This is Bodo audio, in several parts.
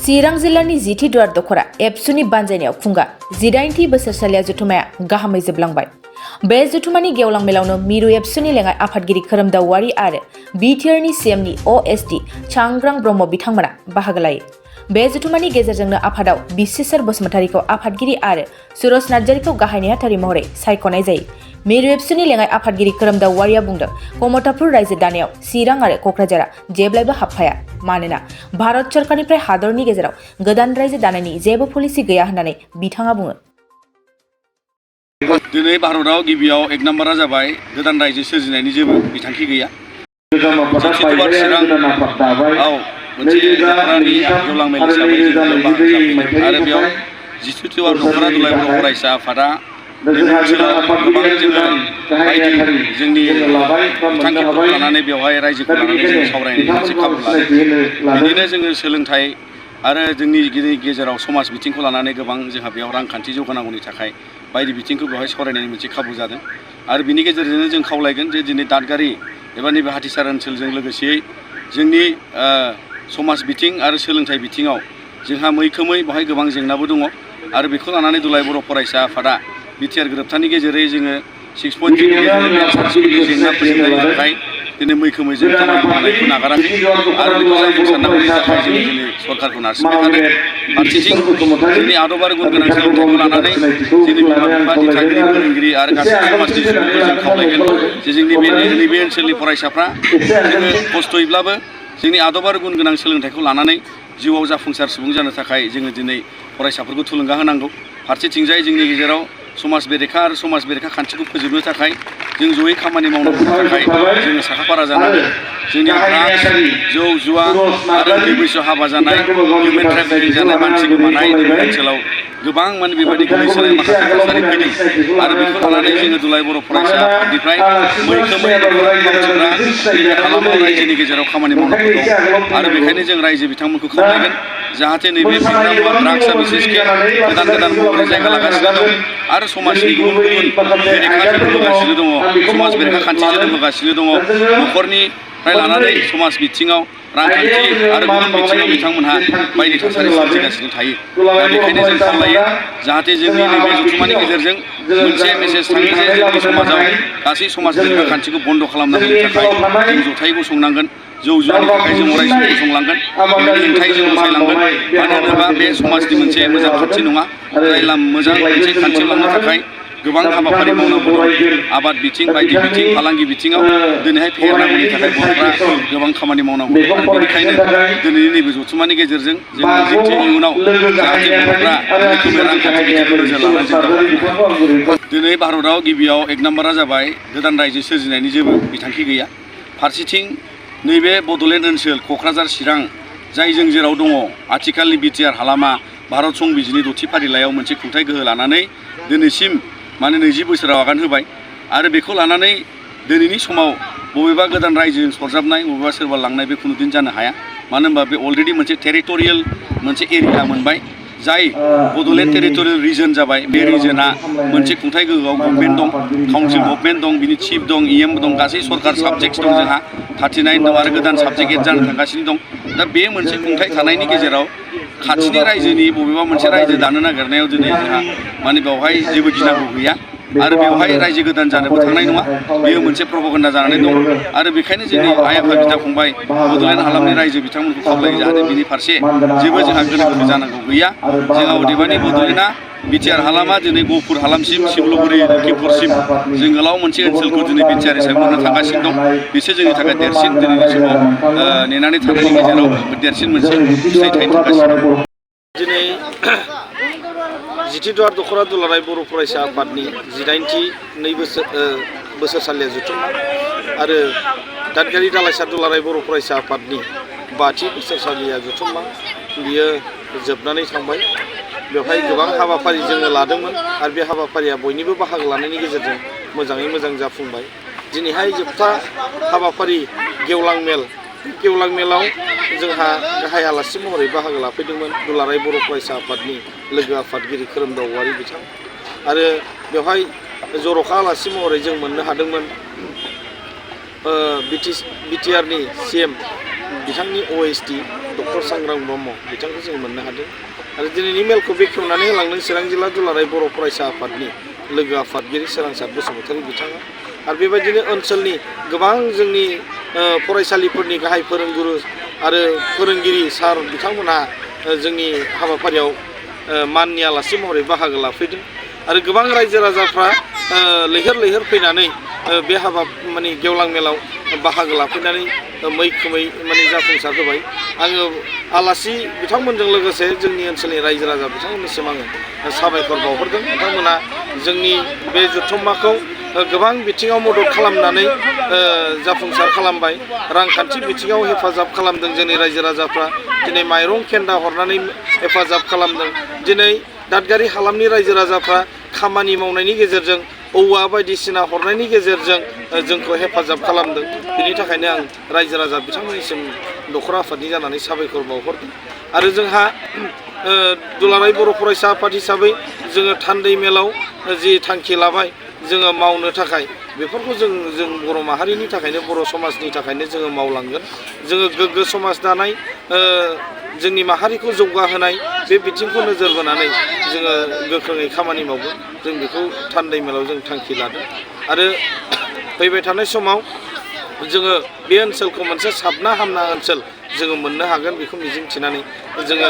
चिरां जिल्लानि जिथि दुवार दखरा एबसुनि बानजायनायाव खुंगा 18थि बोसोरसालिया जथुमाया गाहामै जोबलांबाय। बे जथुमानि गेवलां मेलावनो मिरु एबसुनि लेङाइ आफादगिरि खोरोमदाव औवारी आरो बिटिआरनि सिएमनि अएसडि सांग्रां ब्रह्म बिथांमोना बाहागो लायो। बे जथुमानि गेजेरजोंनो आफादाव बिश्वेश्वर बसुमतारीखौ आफादगिरि आरो सुरज नार्जारीखौ गाहाय नेहाथारि महरै सायख'नाय जायो। मिरु एबसुनि लेङाइ आफादगिरि खोरोमदाव औवारीया बुंदों, कमतापुर रायजो दानायाव चिरां आरो क'क्राझारा जेब्लाबो हाबफाया, मानोना भारत सरकारनिफ्राय हादरनि गेजेराव गोदान रायजो दानायनि जेबो पलिसि गैया होननानै बिथाङा बुङो। दिनै भारतआव गिबियाव एक नाम्बारा जाबाय गोदान रायजो सोरजिनायनि जेबो बिथांखि गैया। मोनसे दखरानि गेवलां मेल हिसाबै जों बेयाव बाहागो लाफैदों आरो बेयाव जिथुथिवार दखरा दुलाराय बर' फरायसा आफादा नैबे ओनसोलाव गोबां जोङो बायदि जोंनि बिथांखिफोरखौ लानानै बेवहाय रायजोखौ लानानै जों सावरायनायनि मोनसे खाबु लादों। बिदिनो जोङो सोलोंथाइ आरो जोंनि गेजेराव समाज बिथिंखौ लानानै गोबां जोंहा बेयाव रांखान्थि जौगानांगौनि थाखाय बायदि बिथिंखौ बेवहाय सावरायनायनि मोनसे खाबु जादों आरो बिनि गेजेरजोंनो जों खावलायगोन जे दिनै दादगारि एबा नैबे हाथिसार ओनसोलजों लोगोसेयै जोंनि समाज बिथिं आरो सोलोंथाइ बिथिङाव जोंहा मैखोमै बेवहाय गोबां जेंनाबो दङ आरो बेखौ लानानै दुलाराय बर' फरायसा आफादा बिटिआर गोरोबथानि गेजेरै जोङो 6.3 नि गेजेरजों सानस्रिनि जेंना फोजोबनायनि थाखाय दिनै मैखोमै जों खामानि मावनायखौ नागाराखै आरो बेखौ जाफुंसारना होनो थाखाय जोङो दिनै सरकारखौ नारसिनबाय थादों। फारसेथिं जोंनि आदब आरो गुन गोनां सोलोंथाइखौ लानानै जोंनि बिमा बिफा, दिथागिरि, फोरोंगिरि आरो गासै समाजनि सुबुंखौ जों खावलायगोन जे जोंनि नैबे ओनसोलनि फरायसाफ्रा जोङो खस्थ'यैब्लाबो जोंनि आदब आरो गुन गोनां सोलोंथाइखौ लानानै जिउआव जाफुंसार सुबुं जानो थाखाय जोङो दिनै फरायसाफोरखौ थुलुंगा होनांगौ। फारसेथिंजाय जोंनि गेजेराव समाज बेरेखा आरो समाज बेरेखा खान्थिखौ फोजोबनो थाखाय जों जयै खामानि मावनांगौनि थाखाय जोङो साखाफारा जानांगोन। जोंनि ड्राग्स, जौ जुवा आरो उन्दै बैसोआव हाबा जानाय, हिउमेन ट्राफिकिं जानाय, मानसि गोमानाय नैबे ओनसोलाव गोबां बेबायदि गोग्लैसोनाय माखासे थासारि फैदों आरो बेखौ लानानै जोङो दुलाराय बर' फरायसा आफादनिफ्राय मैखोमै मावथिफ्रा नैबे हालामाव रायजोनि गेजेराव खामानि मावनांगौ दं आरो बेखायनो जों रायजो बिथांमोनखौ खावलायगोन जाहाथे नैबे फेग्रा मुवा ड्राग्सआ बिसेसके गोदान महरै जायगा लागासिनो दं आरो समाजनि गुबुन बेरेखा जोनोम होगासिनो दङ, समाज बेरेखा खान्थि जोनोम होगासिनो दङ। न'खरनिफ्राय लानानै समाज बिथिङाव रांखान्थि आरो गुबुन बिथिङाव बिथांमोनहा बायदि थासारि सोमजिगासिनो थायो। दा बेखायनो जों खावलायो जाहाथे जोंनि नैबे जथुमानि गेजेरजों मोनसे मेसेज थाङो जे जोंनि समाजाव गासै समाज बेरेखा खान्थिखौ बन्द' खालामनांगौनि थाखाय जों जथायै गसंनांगोन। जौ जुवानि थाखाय जों अरायसम गसंलांगोन, बेनि हेंथायै जों गसंलांगोन। मानो होनोबा बे समाजनि मोनसे मोजां खान्थि नङा। जाय मोजां मोनसे खान्थियाव लांनो थाखाय गोबां हाबाफारि मावनांगौ दं। आबाद बिथिं, बायदि बिथिं, फालांगि बिथिङाव दिनैहाय फेहेरनांगौनि थाखाय बर'फ्रा गोबां खामानि मावनांगौ दं आरो बेनिखायनो दिनैनि नैबे जथुमानि गेजेरजों जों मिजिंथियो इयुनाव जाहाथे बर'फ्रा मैखोमै रांखान्थि बिथिंखौ नोजोर लानानै जों दावगानो हायो। दिनै भारतआव गिबियाव एक नाम्बारा जाबाय गोदान रायजो सोरजिनायनि जेबो बिथांखि गैया। फारसेथिं नैबे बड'लेण्ड ओनसोल क'क्राझार चिरां जायजों जेराव दङ आथिखालनि बिटिआर हालामा भारत संबिजिरनि 6थि फारिलाइयाव मोनसे खुंथाय गोहो लानानै दिनैसिम 20 बोसोराव आगान होबाय आरो बेखौ लानानै दिनैनि समाव बबेबा गोदान रायजोजों सरजाबनाय, बबेबा सोरबा लांनाय बे खुनुदिन जानो हाया। मानो होनबा बे अलरेडि मोनसे टेरिटरियेल मोनसे एरिया मोनबाय जाय बड'लेण्ड टेरिटरियेल रिजन जाबाय। बे रिजना मोनसे खुंथाय गोहोआव गभर्नमेन्ट दं, काउन्सिल गभर्नमेन्ट दं, बिनि चिफ दं, EM दं, गासै सरकार साबजेक्ट्स दं जोंहा 39 दं आरो गोदान साबजेक्ट एड जानो थांगासिनो दं। दा बे मोनसे खुंथाय थानायनि गेजेराव खाथिनि रायजोनि बबेबा मोनसे रायजो दानो नागिरनायाव दिनै जोंहा बेवहाय जेबो गिनांगौ गैया आरो बेवहाय रायजो गोदान जानोबो थांनाय नङा। बेयो मोनसे प्रपगेन्डा जानानै दं आरो बेखायनो जोंनि आइ आफा, बिदा फंबाय, बड'लेण्ड हालामनि रायजो बिथांमोनखौ खावलायो जाहाथे बिनि फारसे जेबो जोंहा गोनो गोथो जानांगौ गैया। जोंहा अदेबानि बड'लेण्डआ बिटिआर हालामा दिनै गहपुर हालामसिम, सिमलुगुरि, लखिमपुरसिम जों गोलाव मोनसे ओनसोलखौ दिनै बिटिआर हिसाबै मोननो थांगासिनो दं। बिसोर जोंनि थाखाय देरसिन दिनैनि समाव नेनानै थानायनि गेजेराव देरसिन मोनसे फिथाइ थायनो थांगासिनो। दिनै जिथि दुवार दखरा दुलाराय बर' फरायसा आफादनि 18थि बोसोरसालिया जथुम्मा आरो दादगारि दालाइसा दुलाराय बर' फरायसा आफादनि 5थि बोसोरसालिया जथुम्मा बियो जोबनानै थांबाय। बेवहाय गोबां हाबाफारि जोङो लादोंमोन आरो बे हाबाफारिया बयनिबो बाहागो लानायनि गेजेरजों मोजाङै मोजां जाफुंबाय। दिनैहाय जोबथा हाबाफारि गेवलां मेल, गेवलां मेलाव जोंहा गाहाय आलासि महरै बाहागो लाफैदोंमोन दुलाराय बर' फरायसा आफादनि लोगो आफादगिरि खोरोमदाव औवारी बिथां आरो बेवहाय जर'खा आलासि महरै जों मोननो हादोंमोन बिटिआरनि CM बिथांनि OSD डक्टर सांग्रां ब्रह्म बिथांखौ जों मोननो हादों आरो दिनैनि मेलखौ बेखेवनानै होलांदों चिरां जिल्ला दुलाराय बर' फरायसा आफादनि लोगो आफादगिरि सोरांसार बसुमतारी बिथाङा आरो बेबायदिनो ओनसोलनि गोबां जोंनि फरायसालिफोरनि गाहाय फोरोंगुरु आरो फोरोंगिरि सार बिथांमोनहा जोंनि हाबाफारियाव माननि आलासि महरै बाहागो लाफैदों आरो गोबां रायजो राजाफ्रा लैहोर लैहोर फैनानै बे हाबा माने गेवलां मेलाव बाहागो लाफैनानै मैखोमै माने जाफुंसार होबाय आङो आलासि बिथांमोनजों लोगोसे जोंनि ओनसोलनि रायजो राजा बिथांमोननिसिम आङो साबायखर बावहरदों बिथांमोना जोंनि बे जथुम्माखौ गोबां बिथिङाव मदद खालामनानै जाफुंसार खालामबाय रांखान्थि बिथिङाव हेफाजाब खालामदों जोंनि रायजो राजाफ्रा दिनै माइरं खेन्दा हरनानै हेफाजाब खालामदों दिनै दादगारि हालामनि रायजो राजाफ्रा खामानि मावनायनि गेजेरजों औवा बायदिसिना हरनायनि गेजेरजों जोंखौ हेफाजाब खालामदों बिनि थाखायनो आं रायजो राजा बिथांमोननिसिम दखरा आफादनि जानानै साबायखर बावहरदों आरो जोंहा दुलाराय बर' फरायसा आफाद हिसाबै जोङो थान्दै मेलाव जि थांखि लाबाय जोङो मावनो थाखाय बेफोरखौ जों बर' माहारिनि थाखायनो बर' समाजनि थाखायनो जोङो मावलांगोन जोङो गोग्गो समाज दानाय जोंनि माहारिखौ जौगाहोनाय बे बिथिंखौ नोजोर बोनानै जोङो गोख्रोङै खामानि मावगोन जों बेखौ थान्दै मेलाव जों थांखि लादों आरो फैबाय थानाय समाव जोङो बे ओनसोलखौ मोनसे साबना हामना ओनसोल जोङो मोननो हागोन बेखौ मिजिंथिनानै जोङो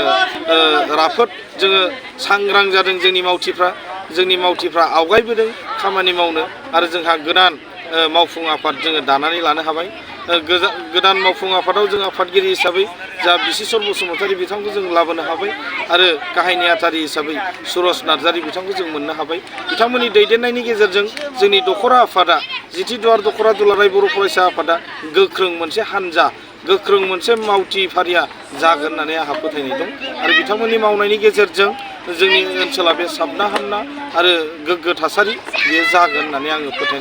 राफोद जोङो सांग्रां जादों जोंनि मावथिफ्रा आवगायबोदों खामानि मावनो आरो जोंहा गोदान मावफुं आफाद जोङो दानानै लानो हाबाय गोदान मावफुं आफादाव जों आफादगिरि हिसाबै जा बिसिसर बसुमतारी बिथांखौ जों लाबोनो हाबाय आरो गाहाय नेहाथारि हिसाबै सुरज नार्जारी बिथांखौ जों मोननो हाबाय बिथांमोननि दैदेननायनि गेजेरजों जोंनि दखरा आफादा जिथिदुवार दखरा दुलाराय बर' फरायसा आफादा गोख्रों मोनसे हानजा गोख्रों मोनसे मावथि फारिया जागोन होननानै आंहा फोथायनाय दं आरो बिथांमोननि मावनायनि गेजेरजों जोंनि ओनसोला बे साबना हामना आरो गोग्गो थासारि बेयो जागोन होननानै आङो फोथायनाय